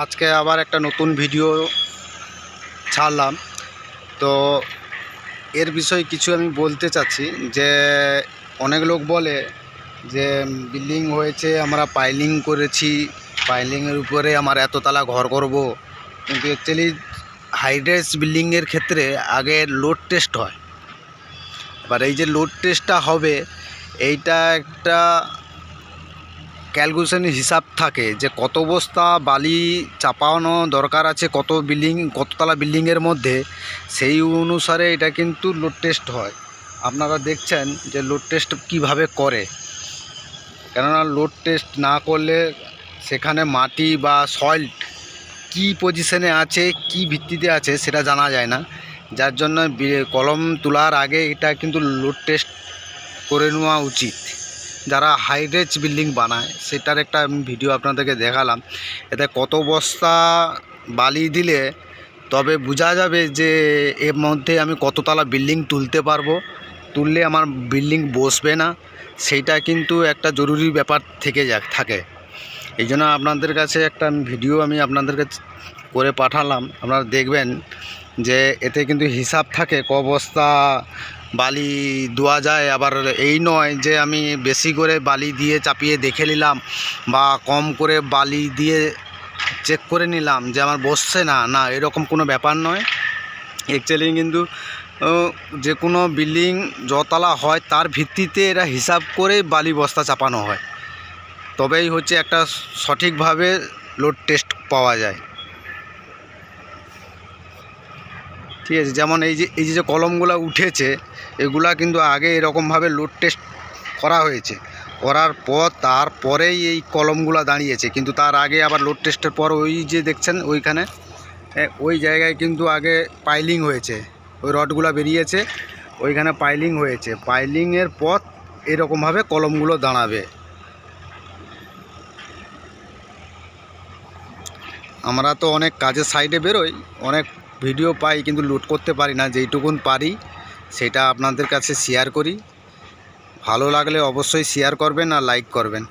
আজকে আবার একটা নতুন ভিডিও ছাড়লাম। তো এর বিষয়ে কিছু আমি বলতে চাচ্ছি যে অনেক লোক বলে যে বিল্ডিং হয়েছে, আমরা পাইলিং করেছি, পাইলিংয়ের উপরে আমার এততলা ঘর করব। কিন্তু অ্যাকচুয়ালি হাইরাইজ বিল্ডিংয়ের ক্ষেত্রে আগে লোড টেস্ট হয়। এবার এই যে লোড টেস্টটা হবে, এইটা একটা ক্যালকুলেশন হিসাব থাকে যে কত বস্তা বালি চাপানো দরকার আছে কততলা বিল্ডিংয়ের মধ্যে, সেই অনুসারে এটা কিন্তু লোড টেস্ট হয়। আপনারা দেখছেন যে লোড টেস্ট কিভাবে করে, কেননা লোড টেস্ট না করলে সেখানে মাটি বা সয়েল্ট কি পজিশনে আছে, কি ভিত্তিতে আছে সেটা জানা যায় না। যার জন্য কলম তোলার আগে এটা কিন্তু লোড টেস্ট করে নেওয়া উচিত। যারা হাইরেজ বিল্ডিং বানায় সেটার একটা ভিডিও আপনাদেরকে দেখালাম। এতে কত বস্তা বালি দিলে তবে বোঝা যাবে যে এর মধ্যে আমি কততলা বিল্ডিং তুলতে পারবো, তুললে আমার বিল্ডিং বসবে না, সেইটা কিন্তু একটা জরুরি ব্যাপার থাকে। এই জন্য আপনাদের কাছে একটা ভিডিও আমি আপনাদেরকে করে পাঠালাম। আপনারা দেখবেন যে এতে কিন্তু হিসাব থাকে ক বস্তা বালি দেওয়া যায়। আবার এই নয় যে আমি বেশি করে বালি দিয়ে চাপিয়ে দেখে নিলাম বা কম করে বালি দিয়ে চেক করে নিলাম যে আমার বসছে না, এরকম কোনো ব্যাপার নয়। অ্যাকচুয়ালি কিন্তু যে কোনো বিল্ডিং যতলা হয় তার ভিত্তিতে এরা হিসাব করে বালি বস্তা চাপানো হয়, তবেই হচ্ছে একটা সঠিকভাবে লোড টেস্ট পাওয়া যায়। ঠিক আছে, যেমন এই যে কলমগুলো উঠেছে, এগুলা কিন্তু আগে এরকমভাবে লোড টেস্ট করা হয়েছে, করার পর তারপরেই এই কলমগুলো দাঁড়িয়েছে। কিন্তু তার আগে আবার লোড টেস্টের পর ওই যে দেখছেন ওইখানে ওই জায়গায় কিন্তু আগে পাইলিং হয়েছে, ওই রডগুলো বেরিয়েছে, ওইখানে পাইলিং হয়েছে। পাইলিংয়ের পর এরকমভাবে কলমগুলো দাঁড়াবে। আমরা তো অনেক কাজের সাইডে বেরোই, অনেক ভিডিও পাই, কিন্তু লোড করতে পারি না। যেইটুকুন পারি সেটা আপনাদের কাছে শেয়ার করি। ভালো লাগলে অবশ্যই শেয়ার করবেন আর লাইক করবেন।